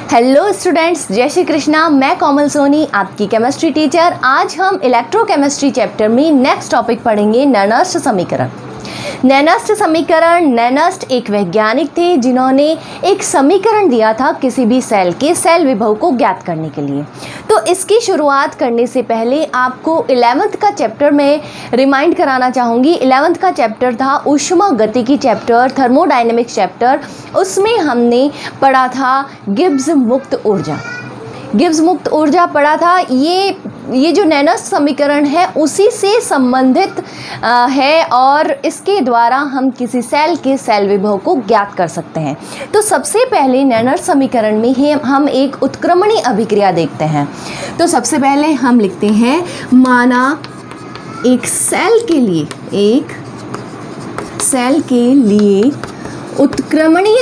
Hello students, जय श्री कृष्णा। मैं कोमल सोनी, आपकी केमिस्ट्री टीचर। आज हम इलेक्ट्रोकेमिस्ट्री चैप्टर में नेक्स्ट टॉपिक पढ़ेंगे नैनस्ट समीकरण। नैनस्ट समीकरण, नैनस्ट एक वैज्ञानिक थे जिन्होंने एक समीकरण दिया था किसी भी सेल के सेल विभव को ज्ञात करने के लिए। तो इसकी शुरुआत करने से पहले आपको 11th का चैप्टर में रिमाइंड कराना चाहूँगी। 11th का चैप्टर था ऊष्मागतिकी चैप्टर, थर्मोडायनेमिक्स चैप्टर। उसमें हमने पढ़ा था गिब्स मुक्त ऊर्जा। गिब्स मुक्त ऊर्जा पढ़ा था। ये जो नैनस्ट समीकरण है उसी से संबंधित है और इसके द्वारा हम किसी सेल के सेल विभव को ज्ञात कर सकते हैं। तो सबसे पहले नैनस्ट समीकरण में ही हम एक उत्क्रमणीय अभिक्रिया देखते हैं। तो सबसे पहले हम लिखते हैं, माना एक सेल के लिए उत्क्रमणीय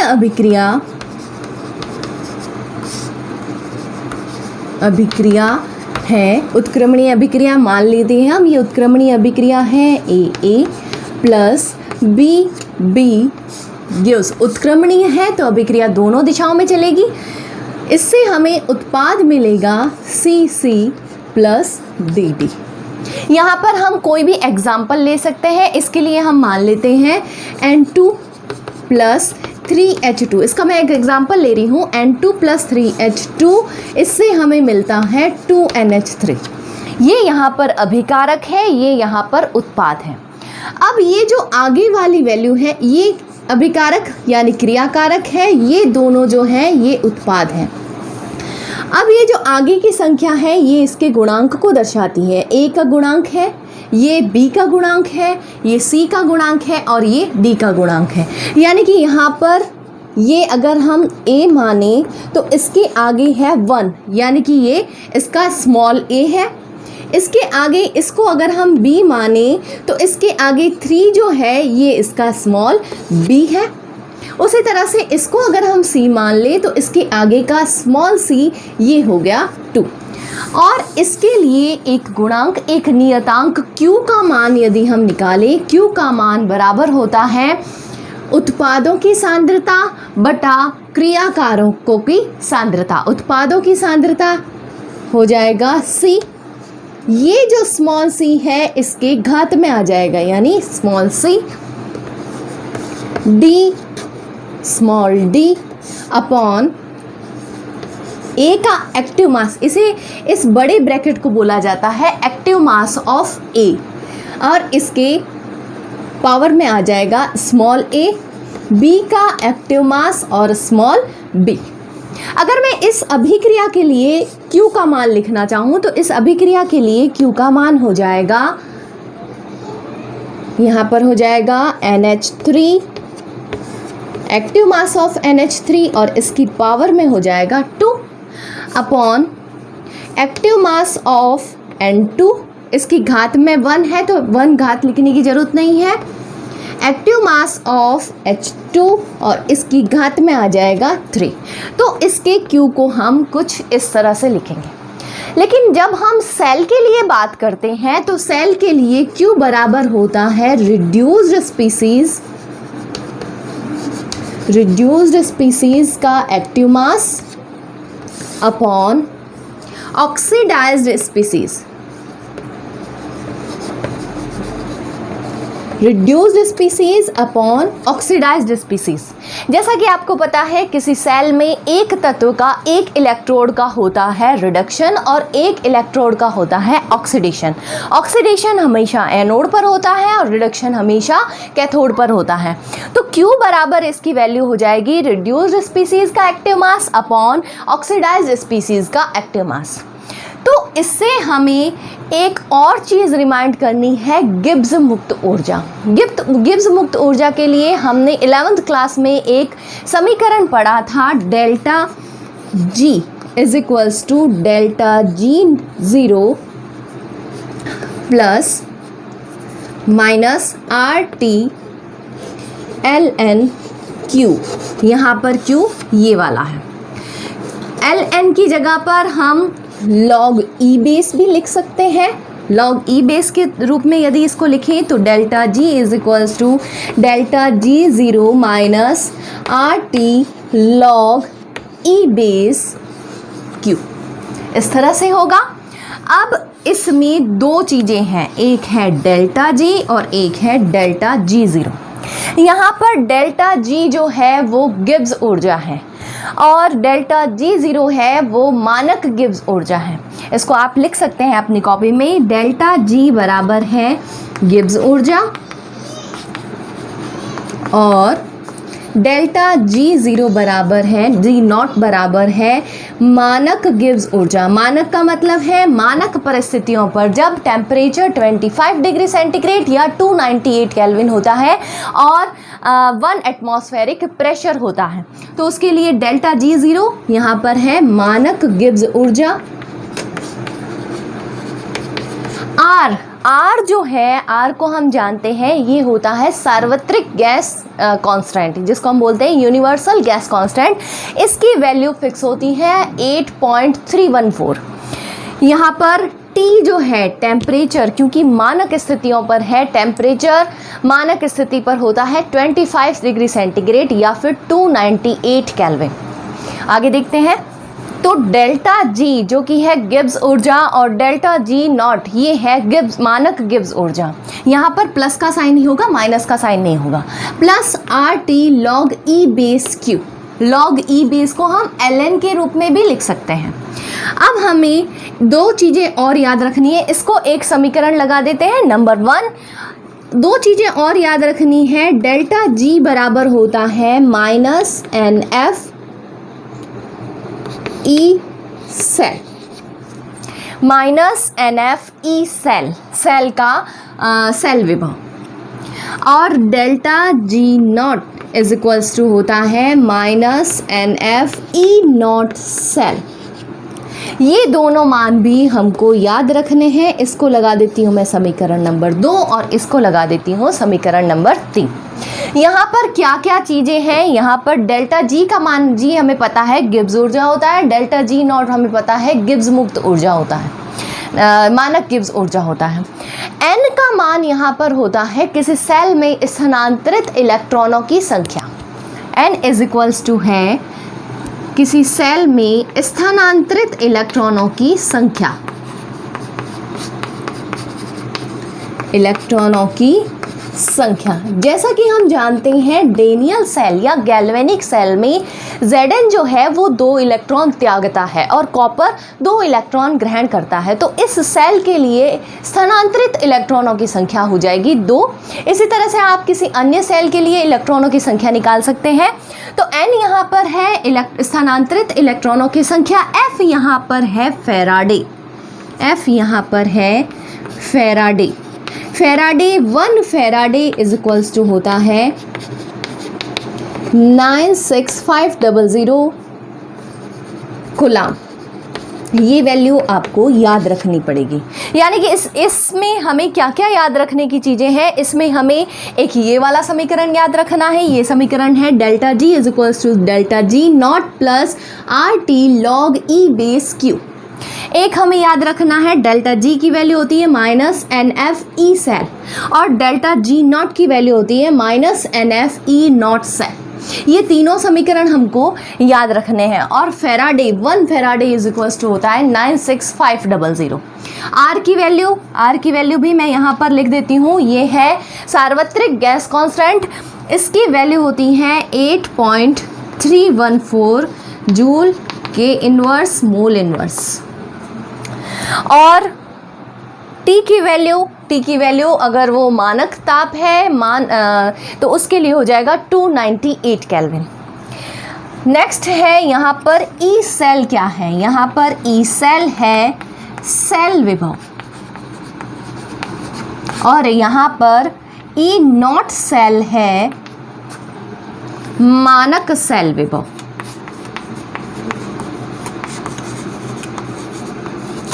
अभिक्रिया है। उत्क्रमणीय अभिक्रिया मान लेते हैं हम, ये उत्क्रमणीय अभिक्रिया है ए प्लस बी गिव्स। उत्क्रमणीय है तो अभिक्रिया दोनों दिशाओं में चलेगी। इससे हमें उत्पाद मिलेगा सी प्लस डी। यहाँ पर हम कोई भी एग्जाम्पल ले सकते हैं। इसके लिए हम मान लेते हैं N2 प्लस 3H2। इसका मैं एक एग्जांपल ले रही हूँ, N2 प्लस 3H2। इससे हमें मिलता है 2NH3। ये यहाँ पर अभिकारक है, ये यहाँ पर उत्पाद है। अब ये जो आगे वाली वैल्यू है ये अभिकारक यानी क्रियाकारक है, ये दोनों जो हैं ये उत्पाद हैं। अब ये जो आगे की संख्या है ये इसके गुणांक को दर्शाती है। A का गुणांक है, ये B का गुणांक है, ये C का गुणांक है और ये D का गुणांक है। यानी कि यहाँ पर ये अगर हम A माने तो इसके आगे है 1, यानी कि ये इसका स्मॉल a है। इसके आगे इसको अगर हम B माने तो इसके आगे 3 जो है ये इसका स्मॉल b है। उसी तरह से इसको अगर हम C मान ले तो इसके आगे का स्मॉल c ये हो गया 2। और इसके लिए एक गुणांक, एक नियतांक Q का मान यदि हम निकालें, Q का मान बराबर होता है उत्पादों की सांद्रता बटा क्रियाकारकों की सांद्रता। उत्पादों की सांद्रता हो जाएगा C, ये जो स्मॉल c है इसके घात में आ जाएगा, यानी small c d small d upon A का एक्टिव मास। इस बड़े ब्रैकेट को बोला जाता है एक्टिव मास ऑफ A और इसके पावर में आ जाएगा स्मॉल a, B का एक्टिव मास और स्मॉल b। अगर मैं इस अभिक्रिया के लिए Q का मान लिखना चाहूँ तो इस अभिक्रिया के लिए Q का मान हो जाएगा, यहाँ पर हो जाएगा NH3, active mass of NH3 और इसकी पावर में हो जाएगा 2 upon active mass of N2। इसकी घात में 1 है तो 1 घात लिखने की ज़रूरत नहीं है। एक्टिव मास ऑफ H2 और इसकी घात में आ जाएगा 3। तो इसके Q को हम कुछ इस तरह से लिखेंगे। लेकिन जब हम सेल के लिए बात करते हैं तो सेल के लिए Q बराबर होता है रिड्यूस्ड स्पीसीज का active mass upon oxidised species. Reduced species upon oxidised species. जैसा कि आपको पता है किसी सेल में एक तत्व का एक इलेक्ट्रोड का होता है रिडक्शन और एक इलेक्ट्रोड का होता है ऑक्सीडेशन। ऑक्सीडेशन हमेशा एनोड पर होता है और रिडक्शन हमेशा कैथोड पर होता है। तो Q बराबर इसकी वैल्यू हो जाएगी रिड्यूस्ड स्पीसीज का active mass upon oxidised species का एक्टिव मास। तो इससे हमें एक और चीज़ रिमाइंड करनी है, गिब्स मुक्त ऊर्जा। गिब्स मुक्त ऊर्जा के लिए हमने 11th क्लास में एक समीकरण पढ़ा था, delta G is equals to delta G0 plus minus RT ln Q। यहाँ पर Q ये वाला है। ln की जगह पर हम log E बेस भी लिख सकते हैं। log E बेस के रूप में यदि इसको लिखें तो delta G is equals to delta G0 minus RT log e base Q, इस तरह से होगा। अब इसमें दो चीज़ें हैं, एक है डेल्टा जी और एक है डेल्टा जी ज़ीरो। यहाँ पर डेल्टा जी जो है वो गिब्स ऊर्जा है और डेल्टा जी ज़ीरो है वो मानक गिब्स ऊर्जा है। इसको आप लिख सकते हैं अपनी कॉपी में, डेल्टा जी बराबर है गिब्स ऊर्जा और डेल्टा जी ज़ीरो बराबर है, जी नॉट बराबर है मानक गिब्स ऊर्जा। मानक का मतलब है मानक परिस्थितियों पर जब टेम्परेचर 25 डिग्री सेंटीग्रेड या 298 केल्विन होता है और 1 एटमॉस्फेरिक प्रेशर होता है, तो उसके लिए डेल्टा जी ज़ीरो यहाँ पर है मानक गिब्स ऊर्जा। आर जो है, आर को हम जानते हैं ये होता है सार्वत्रिक गैस कांस्टेंट, जिसको हम बोलते हैं यूनिवर्सल गैस कांस्टेंट। इसकी वैल्यू फिक्स होती है 8.314। यहाँ पर टी जो है टेम्परेचर, क्योंकि मानक स्थितियों पर है, टेम्परेचर मानक स्थिति पर होता है 25 डिग्री सेंटीग्रेड या फिर 298 केल्विन। आगे देखते हैं, तो डेल्टा जी जो कि है गिब्स ऊर्जा और डेल्टा जी नॉट ये है गिब्स मानक गिब्स ऊर्जा। यहाँ पर प्लस का साइन ही होगा, माइनस का साइन नहीं होगा। Plus R T log e base Q, log e base को हम ln के रूप में भी लिख सकते हैं। अब हमें दो चीज़ें और याद रखनी है, इसको एक समीकरण लगा देते हैं। नंबर 1, दो चीज़ें और याद रखनी है, डेल्टा जी बराबर होता है minus N F E cell, minus N F E cell, cell का सेल विभव, और delta G naught is equals to होता है minus N F E not cell. ये दोनों मान भी हमको याद रखने हैं। इसको लगा देती हूँ मैं समीकरण नंबर 2 और इसको लगा देती हूँ समीकरण नंबर 3। यहाँ पर क्या क्या चीज़ें हैं, यहाँ पर डेल्टा जी का मान, जी हमें पता है गिब्स ऊर्जा होता है, डेल्टा जी नॉट हमें पता है गिब्स मुक्त ऊर्जा होता है, मानक गिब्स ऊर्जा होता है। एन का मान यहाँ पर होता है किसी सेल में स्थानांतरित इलेक्ट्रॉनों की संख्या। एन इज इक्वल्स टू है किसी सेल में स्थानांतरित इलेक्ट्रॉनों की संख्या, इलेक्ट्रॉनों की संख्या। जैसा कि हम जानते हैं डेनियल सेल या गैल्वेनिक सेल में Zn जो है वो 2 इलेक्ट्रॉन त्यागता है और कॉपर 2 इलेक्ट्रॉन ग्रहण करता है, तो इस सेल के लिए स्थानांतरित इलेक्ट्रॉनों की संख्या हो जाएगी 2। इसी तरह से आप किसी अन्य सेल के लिए इलेक्ट्रॉनों की संख्या निकाल सकते हैं। तो n यहाँ पर है स्थानांतरित इलेक्ट्रॉनों की संख्या, f यहाँ पर है फैराडे, f यहाँ पर है Faraday. Faraday 1 Faraday is equals to होता है 96500 कूलम। ये वैल्यू आपको याद रखनी पड़ेगी। यानी कि इसमें हमें क्या क्या याद रखने की चीज़ें हैं, इसमें हमें एक ये वाला समीकरण याद रखना है। ये समीकरण है delta G is equals to delta G naught plus R T log e base Q. एक हमें याद रखना है डेल्टा जी की वैल्यू होती है minus N F E cell और डेल्टा जी नॉट की वैल्यू होती है minus N F E not cell. ये तीनों समीकरण हमको याद रखने हैं। और Faraday 1 Faraday is equals to होता है 96500। आर की वैल्यू भी मैं यहाँ पर लिख देती हूँ, ये है सार्वत्रिक गैस कांस्टेंट, इसकी वैल्यू होती है 8.314 जूल के इनवर्स मोल इनवर्स। और टी की वैल्यू अगर वो मानक ताप है तो उसके लिए हो जाएगा 298 केल्विन। नेक्स्ट है यहाँ पर ई सेल क्या है, यहाँ पर ई सेल है सेल विभव और यहाँ पर ई नॉट सेल है मानक सेल विभव।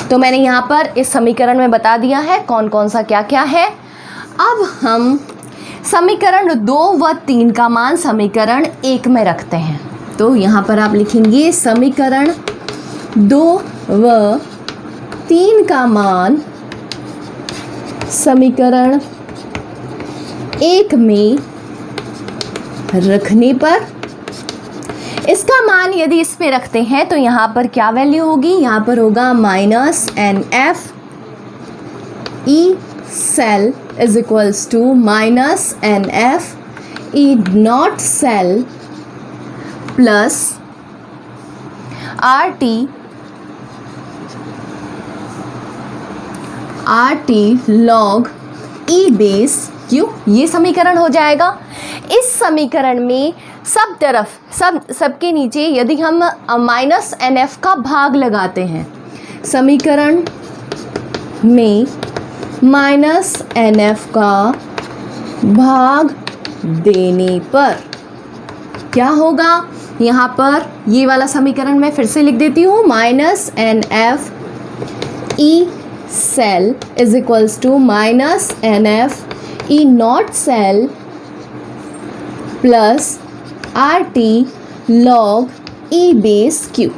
तो मैंने यहाँ पर इस समीकरण में बता दिया है कौन कौन सा क्या क्या है। अब हम समीकरण 2 व 3 का मान समीकरण 1 में रखते हैं। तो यहाँ पर आप लिखेंगे समीकरण 2 व 3 का मान समीकरण 1 में रखने पर इसका मान यदि इसमें रखते हैं तो यहाँ पर क्या वैल्यू होगी, यहाँ पर होगा minus N F E cell is equals to minus N F E not cell plus R T log e base Q. ये समीकरण हो जाएगा। इस समीकरण में सब तरफ सबके नीचे यदि हम माइनस एन एफ का भाग लगाते हैं, समीकरण में माइनस एन एफ का भाग देने पर क्या होगा, यहाँ पर ये वाला समीकरण मैं फिर से लिख देती हूँ, minus N F E cell is equals to minus N F E not cell plus R T log e base Q.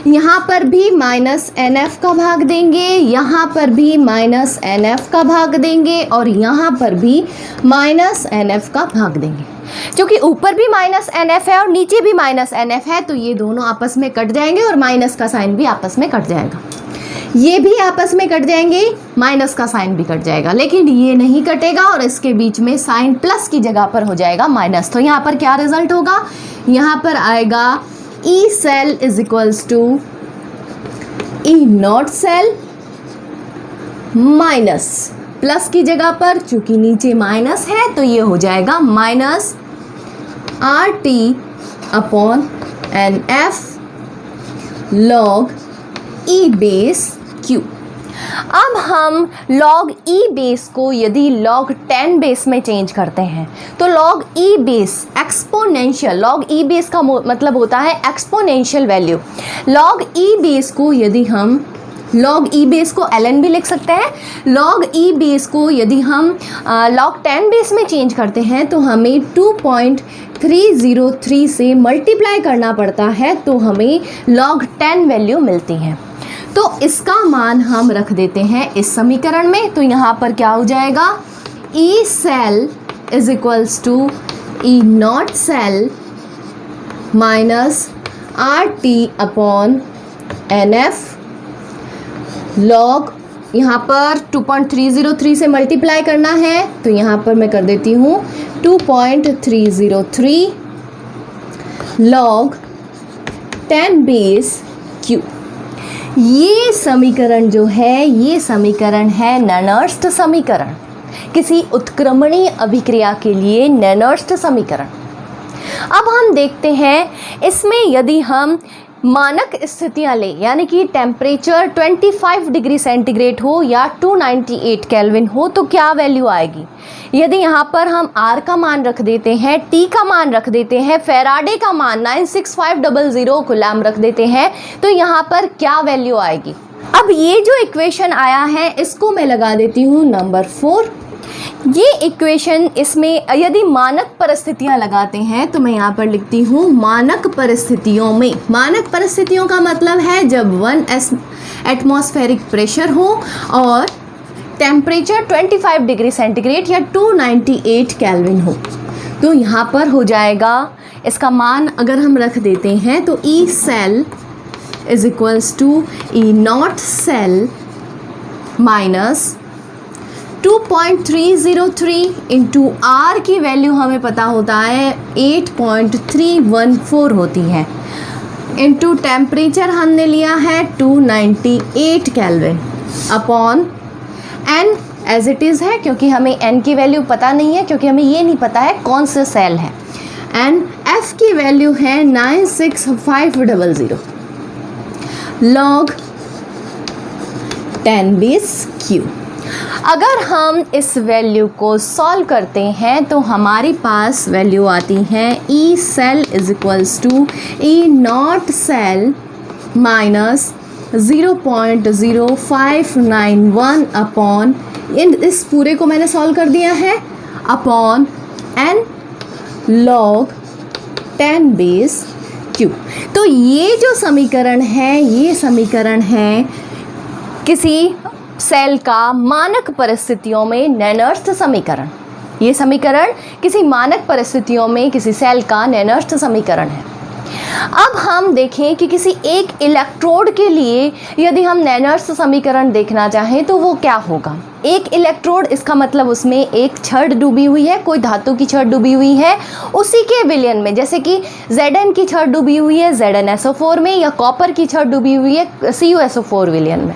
यहाँ पर भी माइनस एन एफ का भाग देंगे, यहाँ पर भी माइनस एन एफ का भाग देंगे और यहाँ पर भी माइनस एन एफ का भाग देंगे। क्योंकि ऊपर भी माइनस एन एफ है और नीचे भी माइनस एन एफ है तो ये दोनों आपस में कट जाएंगे और माइनस का साइन भी आपस में कट जाएगा। ये भी आपस में कट जाएंगे, माइनस का साइन भी कट जाएगा, लेकिन ये नहीं कटेगा और इसके बीच में साइन प्लस की जगह पर हो जाएगा माइनस। तो यहाँ पर क्या रिजल्ट होगा, यहाँ पर आएगा E cell is equals to E not cell minus plus की जगह पर, चूंकि नीचे माइनस है तो ये हो जाएगा minus R T upon N F log e base Q. अब हम लॉग ई बेस को यदि लॉग 10 बेस में चेंज करते हैं तो log e base exponential, log e base का मतलब होता है exponential value. Log e base को यदि हम लॉग ई बेस को ln भी लिख सकते हैं, लॉग ई बेस को यदि हम लॉग 10 बेस में चेंज करते हैं तो हमें 2.303 से मल्टीप्लाई करना पड़ता है तो हमें लॉग 10 वैल्यू मिलती है। तो इसका मान हम रख देते हैं इस समीकरण में। तो यहाँ पर क्या हो जाएगा, E cell is equals to E not cell minus R T upon N F log, यहाँ पर 2.303 से मल्टीप्लाई करना है तो यहाँ पर मैं कर देती हूँ 2.303 लॉग 10 बेस क्यू। ये समीकरण जो है ये समीकरण है नैनर्स्ट समीकरण, किसी उत्क्रमणीय अभिक्रिया के लिए नैनर्स्ट समीकरण। अब हम देखते हैं इसमें यदि हम मानक स्थितियां ले, यानी कि टेम्परेचर 25 डिग्री सेंटीग्रेड हो या 298 केल्विन हो तो क्या वैल्यू आएगी। यदि यहाँ पर हम R का मान रख देते हैं, T का मान रख देते हैं, फैराडे का मान 96500 कूलम रख देते हैं तो यहाँ पर क्या वैल्यू आएगी। अब ये जो इक्वेशन आया है इसको मैं लगा देती हूँ नंबर 4। ये इक्वेशन, इसमें यदि मानक परिस्थितियां लगाते हैं तो मैं यहाँ पर लिखती हूँ मानक परिस्थितियों में। मानक परिस्थितियों का मतलब है जब 1 एटमॉस्फेरिक प्रेशर हो और टेम्परेचर 25 डिग्री सेंटीग्रेड या 298 केल्विन हो। तो यहाँ पर हो जाएगा, इसका मान अगर हम रख देते हैं तो E cell is equals to E not cell minus 2.303 into R की वैल्यू हमें पता होता है 8.314 होती है, इंटू टेम्परेचर हमने लिया है 298 kelvin upon N as it is है, क्योंकि हमें एन की वैल्यू पता नहीं है, क्योंकि हमें ये नहीं पता है कौन सा सेल है। एन एफ की वैल्यू है 96500 लॉग 10 बेस क्यू। अगर हम इस वैल्यू को सॉल्व करते हैं तो हमारे पास वैल्यू आती है E cell is equals to E not cell minus 0.0591 upon, इस पूरे को मैंने सॉल्व कर दिया है, upon N log 10 base Q. तो ये जो समीकरण है ये समीकरण है किसी सेल का मानक परिस्थितियों में नैनर्स्ट समीकरण। ये समीकरण किसी मानक परिस्थितियों में किसी सेल का नैनर्स्ट समीकरण है। अब हम देखें कि किसी एक इलेक्ट्रोड के लिए यदि हम नैनर्स समीकरण देखना चाहें तो वो क्या होगा। एक इलेक्ट्रोड, इसका मतलब उसमें एक छड़ डूबी हुई है, कोई धातु की छड़ डूबी हुई है, उसी के विलयन में, जैसे कि Zn की छड़ डूबी हुई है ZnSO4 में, या कॉपर की छड़ डूबी हुई है CuSO4 विलयन में।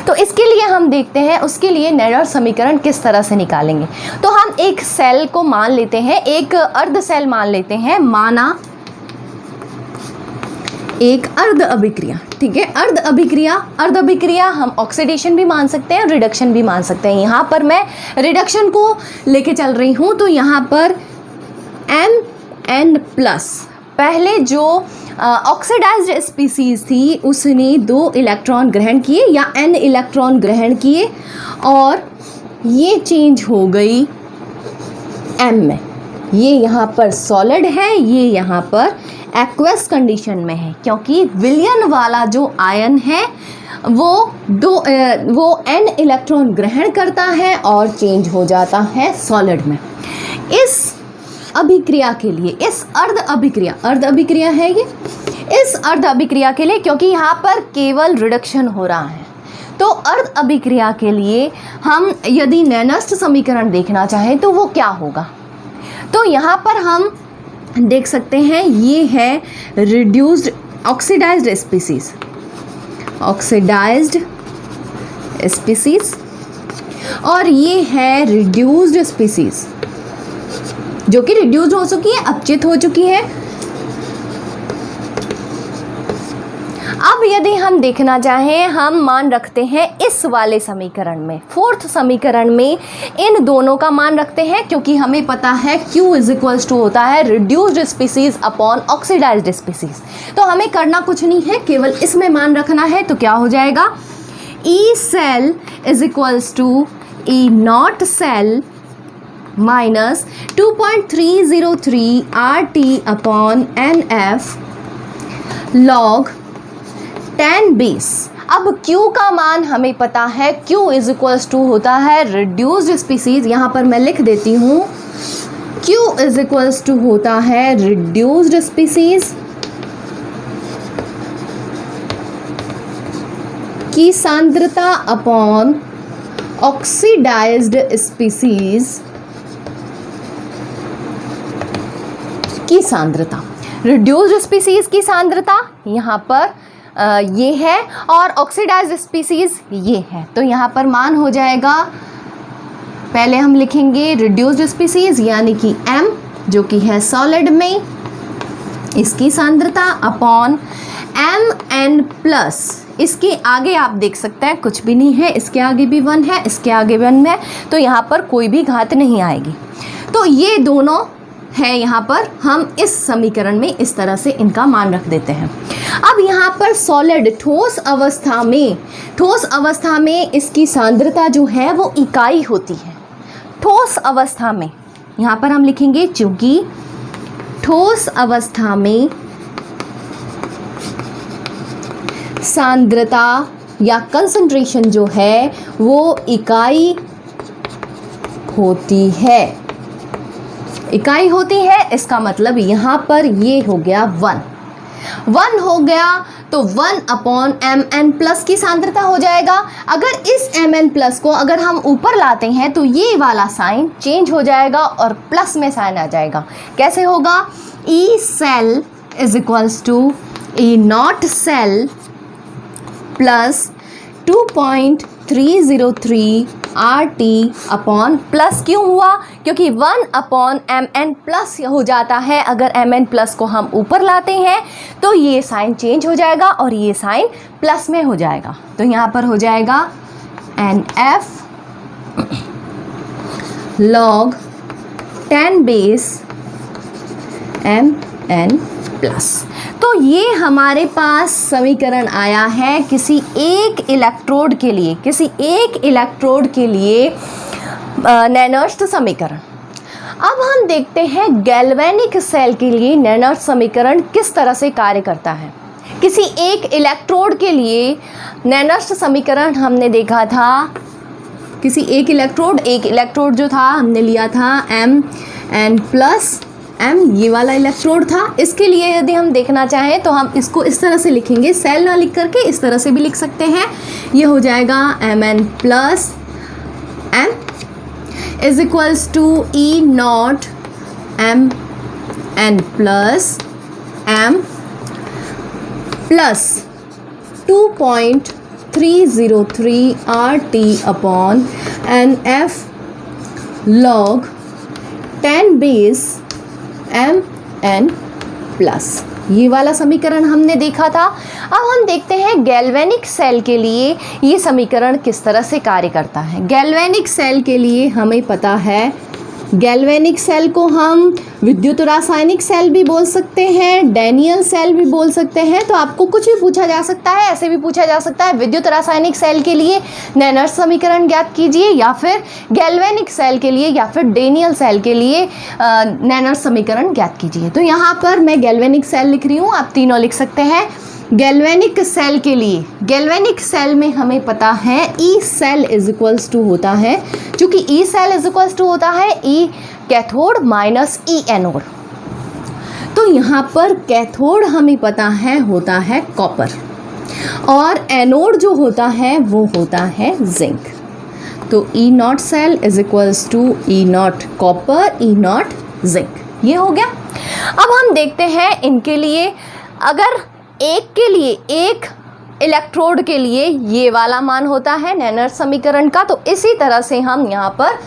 तो इसके लिए हम देखते हैं उसके लिए नैनर्स समीकरण किस तरह से निकालेंगे। तो हम एक सेल को मान लेते हैं, एक अर्ध सेल मान लेते हैं, माना एक अर्ध अभिक्रिया, ठीक है। अर्ध अभिक्रिया हम ऑक्सीडेशन भी मान सकते हैं, रिडक्शन भी मान सकते हैं। यहाँ पर मैं रिडक्शन को लेके चल रही हूँ, तो यहाँ पर Mn+, पहले जो ऑक्सीडाइज्ड स्पीसीज थी उसने 2 इलेक्ट्रॉन ग्रहण किए या n इलेक्ट्रॉन ग्रहण किए, और ये चेंज हो गई M में। ये यहाँ पर सॉलिड है, ये यहाँ पर एक्वस कंडीशन में है, क्योंकि विलयन वाला जो आयन है वो n इलेक्ट्रॉन ग्रहण करता है और चेंज हो जाता है सॉलिड में। इस अभिक्रिया के लिए, इस अर्ध अभिक्रिया है ये, इस अर्ध अभिक्रिया के लिए, क्योंकि यहाँ पर केवल रिडक्शन हो रहा है, तो अर्ध अभिक्रिया के लिए हम यदि नैनर्स समीकरण देखना चाहें तो वो क्या होगा। तो यहाँ पर हम देख सकते हैं, ये है रिड्यूस्ड ऑक्सीडाइज्ड स्पीसीज, और ये है रिड्यूस्ड स्पीसीज जो कि रिड्यूस्ड हो चुकी है, अपचित हो चुकी है। अब यदि हम देखना चाहें, हम मान रखते हैं इस वाले समीकरण में, 4th समीकरण में इन दोनों का मान रखते हैं, क्योंकि हमें पता है Q = होता है reduced species upon oxidised species. तो हमें करना कुछ नहीं है, केवल इसमें मान रखना है। तो क्या हो जाएगा, E cell = E naught cell minus 2.303 RT/NF log 10 base. अब Q का मान हमें पता है, Q = होता है रिड्यूस्ड स्पीसीज। यहाँ पर मैं लिख देती हूँ, Q = होता है रिड्यूस्ड स्पीसीज की सांद्रता अपॉन ऑक्सीडाइज्ड स्पीसीज की सांद्रता। रिड्यूस्ड स्पीसीज की सांद्रता यहाँ पर ये है, और ऑक्सीडाइज्ड स्पीसीज ये है। तो यहाँ पर मान हो जाएगा, पहले हम लिखेंगे रिड्यूस्ड स्पीसीज यानी कि M, जो कि है सॉलिड में, इसकी सांद्रता अपॉन Mn+। इसके आगे आप देख सकते हैं कुछ भी नहीं है, इसके आगे भी 1 है, इसके आगे 1 है, तो यहाँ पर कोई भी घात नहीं आएगी। तो ये दोनों है, यहाँ पर हम इस समीकरण में इस तरह से इनका मान रख देते हैं। अब यहाँ पर सॉलिड ठोस अवस्था में इसकी सांद्रता जो है वो इकाई होती है। ठोस अवस्था में यहाँ पर हम लिखेंगे, चूंकि ठोस अवस्था में सांद्रता या कंसंट्रेशन जो है वो इकाई होती है। इसका मतलब यहाँ पर ये हो गया 1 हो गया, तो 1/Mn+ की सांद्रता हो जाएगा। अगर इस Mn+ को अगर हम ऊपर लाते हैं तो ये वाला साइन चेंज हो जाएगा और प्लस में साइन आ जाएगा। कैसे होगा, E cell = E naught cell plus 2.303 RT/, plus क्यों हुआ, क्योंकि 1/Mn+ हो जाता है। अगर Mn+ को हम ऊपर लाते हैं तो ये साइन चेंज हो जाएगा और ये साइन प्लस में हो जाएगा। तो यहाँ पर हो जाएगा NF log 10 बेस Mn+। तो ये हमारे पास समीकरण आया है किसी एक इलेक्ट्रोड के लिए नैनर्स समीकरण। अब हम देखते हैं गैल्वेनिक सेल के लिए नैनर्स समीकरण किस तरह से कार्य करता है। किसी एक इलेक्ट्रोड के लिए नैनर्स समीकरण हमने देखा था, एक इलेक्ट्रोड जो था हमने लिया था Mn+, M ये वाला इलेक्ट्रोड था। इसके लिए यदि हम देखना चाहें तो हम इसको इस तरह से लिखेंगे, सेल ना लिख करके इस तरह से भी लिख सकते हैं। ये हो जाएगा Mn plus M is equals to E naught Mn plus M plus 2.303 RT upon NF log 10 base Mn plus. ये वाला समीकरण हमने देखा था। अब हम देखते हैं गैल्वेनिक सेल के लिए ये समीकरण किस तरह से कार्य करता है। गैल्वेनिक सेल के लिए हमें पता है, गैल्वेनिक सेल को हम विद्युत रासायनिक सेल भी बोल सकते हैं, डैनियल सेल भी बोल सकते हैं। तो आपको कुछ भी पूछा जा सकता है, ऐसे भी पूछा जा सकता है विद्युत रासायनिक सेल के लिए नेनर्स समीकरण ज्ञात कीजिए, या फिर गैल्वेनिक सेल के लिए या फिर डैनियल सेल के लिए नेनर्स समीकरण ज्ञात कीजिए। तो यहाँ पर मैं गैल्वेनिक सेल लिख रही हूँ, आप तीनों लिख सकते हैं। गैल्वेनिक सेल के लिए, गैल्वेनिक सेल में हमें पता है E cell is equals to होता है, चूँकि E cell is equals to होता है E cathode minus E anode. तो यहाँ पर कैथोड हमें पता है होता है कॉपर, और एनोड जो होता है वो होता है जिंक। तो E not cell is equals to E not copper E not zinc. ये हो गया। अब हम देखते हैं इनके लिए, अगर एक के लिए, एक इलेक्ट्रोड के लिए ये वाला मान होता है नेनर्स समीकरण का, तो इसी तरह से हम यहाँ पर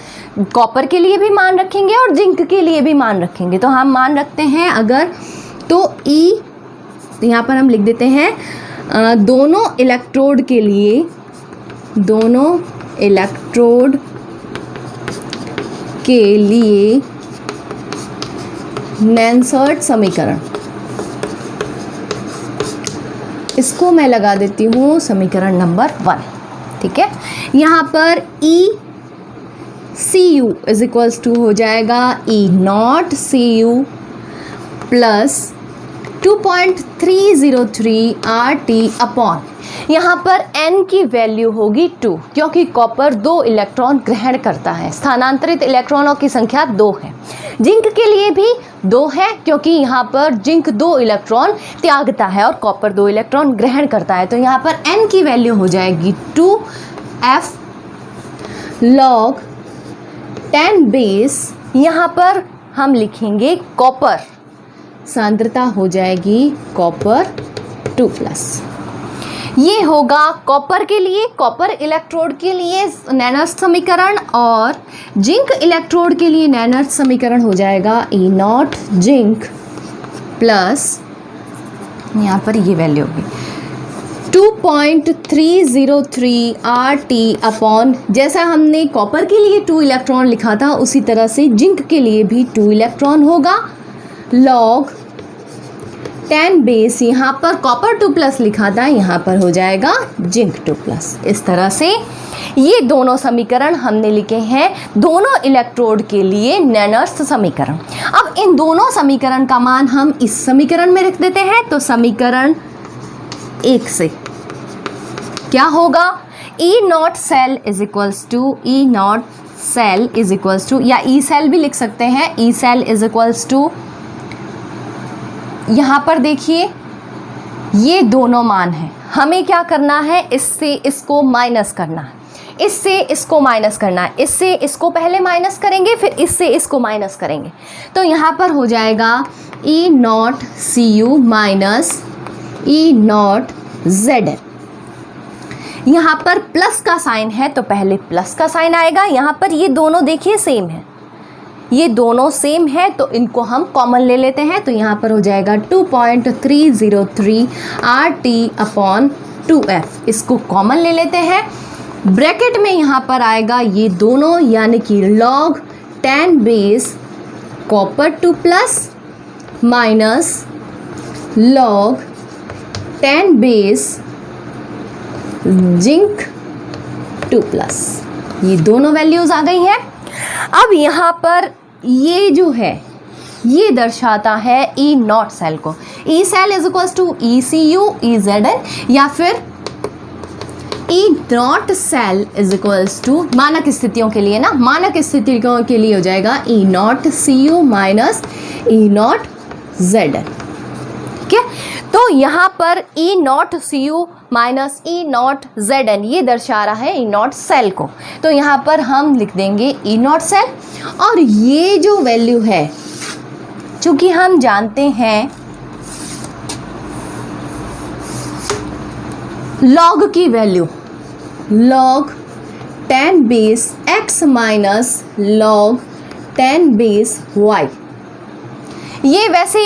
कॉपर के लिए भी मान रखेंगे और जिंक के लिए भी मान रखेंगे। तो हम मान रखते हैं अगर, तो ई यहाँ पर हम लिख देते हैं दोनों इलेक्ट्रोड के लिए, दोनों इलेक्ट्रोड के लिए नेन्सर्ट समीकरण, इसको मैं लगा देती हूँ समीकरण नंबर 1। ठीक है, यहाँ पर E C U is equals to हो जाएगा E not C U plus 2.303 RT upon, यहाँ पर n की वैल्यू होगी 2, क्योंकि कॉपर 2 इलेक्ट्रॉन ग्रहण करता है, स्थानांतरित इलेक्ट्रॉनों की संख्या 2 है। जिंक के लिए भी 2 है, क्योंकि यहाँ पर जिंक 2 इलेक्ट्रॉन त्यागता है और कॉपर 2 इलेक्ट्रॉन ग्रहण करता है। तो यहाँ पर n की वैल्यू हो जाएगी 2F log 10 बेस, यहाँ पर हम लिखेंगे कॉपर, सांद्रता हो जाएगी कॉपर 2+। ये होगा कॉपर के लिए, कॉपर इलेक्ट्रोड के लिए नेनर्स समीकरण, और जिंक इलेक्ट्रोड के लिए नेनर्स समीकरण हो जाएगा ई नॉट जिंक प्लस, यहाँ पर ये वैल्यू होगी 2.303 RT अपॉन, जैसा हमने कॉपर के लिए 2 इलेक्ट्रॉन लिखा था उसी तरह से जिंक के लिए भी 2 इलेक्ट्रॉन होगा, लॉग 10 बेस, यहाँ पर कॉपर 2+ लिखा था, यहाँ पर हो जाएगा जिंक 2+। इस तरह से ये दोनों समीकरण हमने लिखे हैं दोनों इलेक्ट्रोड के लिए नेनर्स समीकरण। अब इन दोनों समीकरण का मान हम इस समीकरण में रख देते हैं। तो समीकरण 1 से क्या होगा, E not cell is equals to, E not cell is equals to, या ई सेल भी लिख सकते हैं, E cell is equals to, यहाँ पर देखिए ये दोनों मान हैं, हमें क्या करना है, इससे इसको माइनस करना है, इससे इसको माइनस करना है, इससे इसको पहले माइनस करेंगे फिर इससे इसको माइनस करेंगे। तो यहाँ पर हो जाएगा E not C U minus E not Z N. यहाँ पर प्लस का साइन है तो पहले प्लस का साइन आएगा। यहाँ पर ये दोनों देखिए सेम है, ये दोनों सेम है तो इनको हम कॉमन ले लेते हैं। तो यहाँ पर हो जाएगा 2.303 RT अपॉन 2F, इसको कॉमन ले लेते हैं। ब्रैकेट में यहाँ पर आएगा ये दोनों, यानी कि log 10 base copper 2+ minus log 10 base zinc 2+। ये दोनों वैल्यूज़ आ गई हैं। अब यहाँ पर ये जो है ये दर्शाता है ई नॉट सेल को, E cell is equals to E C U E Z N, या फिर E not cell is equals to मानक स्थितियों के लिए ना, मानक स्थितियों के लिए हो जाएगा E not C U minus E not Z N. ठीक है, तो यहाँ पर E not C U minus E not Z N ये दर्शा रहा है ई नॉट सेल को, तो यहाँ पर हम लिख देंगे ई नॉट सेल। और ये जो वैल्यू है, चूंकि हम जानते हैं लॉग की value, log 10 base x minus log 10 base y, ये वैसे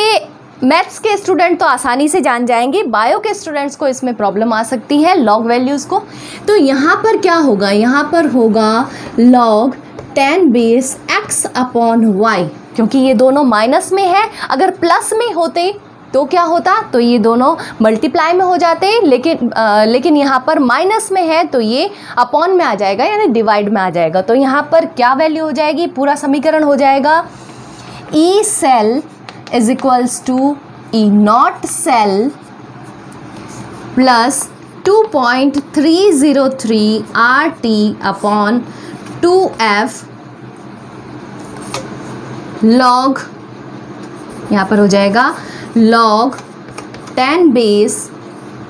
मैथ्स के स्टूडेंट तो आसानी से जान जाएंगे, बायो के स्टूडेंट्स को इसमें प्रॉब्लम आ सकती है लॉग वैल्यूज़ को। तो यहाँ पर क्या होगा, यहाँ पर होगा log 10 base x upon y, क्योंकि ये दोनों माइनस में है, अगर प्लस में होते तो क्या होता, तो ये दोनों मल्टीप्लाई में हो जाते, लेकिन यहाँ पर माइनस में है तो ये अपॉन में आ जाएगा, यानी डिवाइड में आ जाएगा। तो यहाँ पर क्या वैल्यू हो जाएगी, पूरा समीकरण हो जाएगा E cell is equals to E not cell plus 2.303 RT upon 2F log, यहाँ पर हो जाएगा लॉग 10 बेस,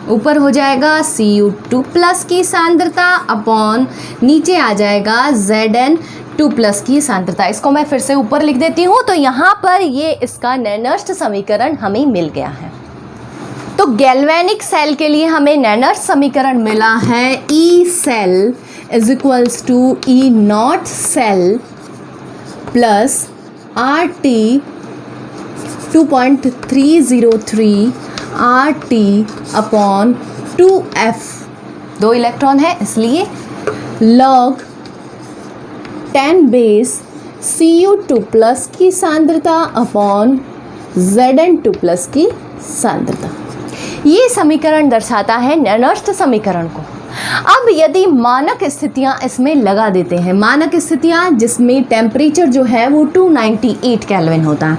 ऊपर हो जाएगा Cu2 प्लस की सांद्रता अपॉन नीचे आ जाएगा Zn2 प्लस की सांद्रता। इसको मैं फिर से ऊपर लिख देती हूँ, तो यहाँ पर ये इसका नैनर्स्ट समीकरण हमें मिल गया है। तो गैल्वेनिक सेल के लिए हमें नैनर्स्ट समीकरण मिला है E cell is equals to E not cell plus RT 2.303 RT upon 2F, 2 electron है इसलिए लॉग 10 बेस Cu2 प्लस की सांद्रता अपॉन Zn2 प्लस की सांद्रता। ये समीकरण दर्शाता है नैनर्स्ट समीकरण को। अब यदि मानक स्थितियां इसमें लगा देते हैं, मानक स्थितियां जिसमें टेम्परेचर जो है वो 298 केल्विन होता है,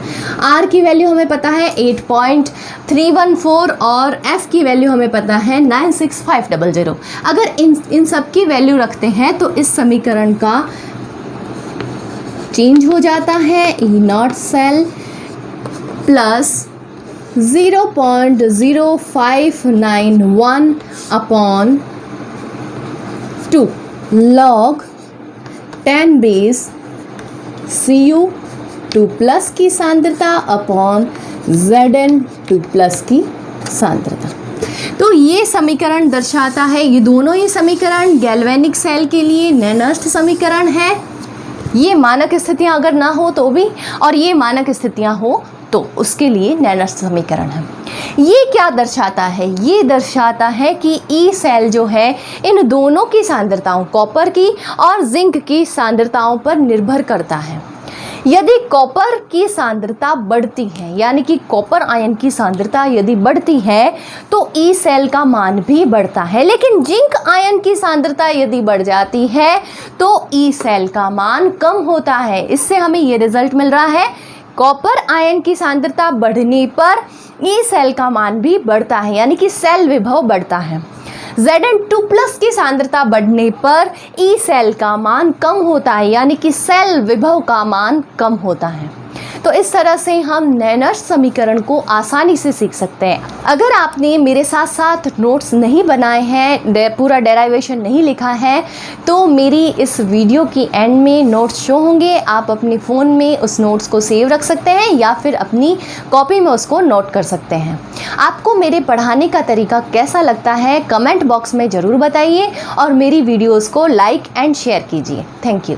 R की वैल्यू हमें पता है 8.314 और F की वैल्यू हमें पता है 96500। अगर इन सब की वैल्यू रखते हैं तो इस समीकरण का चेंज हो जाता है E not cell plus 0.0591 upon 2 log 10 base Cu2 plus की सांद्रता अपॉन Zn2 प्लस की सांद्रता। तो ये समीकरण दर्शाता है, ये दोनों ही समीकरण गैल्वेनिक सेल के लिए नैनर्स्ट समीकरण है। ये मानक स्थितियां अगर ना हो तो भी, और ये मानक स्थितियां हो तो उसके लिए नैनर्स्ट समीकरण है। ये क्या दर्शाता है, ये दर्शाता है कि ई सेल जो है इन दोनों की सांद्रताओं, कॉपर की और जिंक की सांद्रताओं पर निर्भर करता है। यदि कॉपर की सांद्रता बढ़ती है, यानी कि कॉपर आयन की सांद्रता यदि बढ़ती है तो ई सेल का मान भी बढ़ता है, लेकिन जिंक आयन की सांद्रता यदि बढ़ जाती है तो ई सेल का मान कम होता है। इससे हमें ये रिजल्ट मिल रहा है, कॉपर आयन की सांद्रता बढ़ने पर ई सेल का मान भी बढ़ता है, यानी कि सेल विभव बढ़ता है। Zn2 प्लस की सांद्रता बढ़ने पर ई सेल का मान कम होता है, यानी कि सेल विभव का मान कम होता है। तो इस तरह से हम नैनर्स्ट समीकरण को आसानी से सीख सकते हैं। अगर आपने मेरे साथ साथ नोट्स नहीं बनाए हैं, पूरा डेराइवेशन नहीं लिखा है, तो मेरी इस वीडियो की एंड में नोट्स शो होंगे। आप अपने फ़ोन में उस नोट्स को सेव रख सकते हैं या फिर अपनी कॉपी में उसको नोट कर सकते हैं। आपको मेरे पढ़ाने का तरीका कैसा लगता है कमेंट बॉक्स में ज़रूर बताइए और मेरी वीडियोज़ को लाइक एंड शेयर कीजिए। Thank you.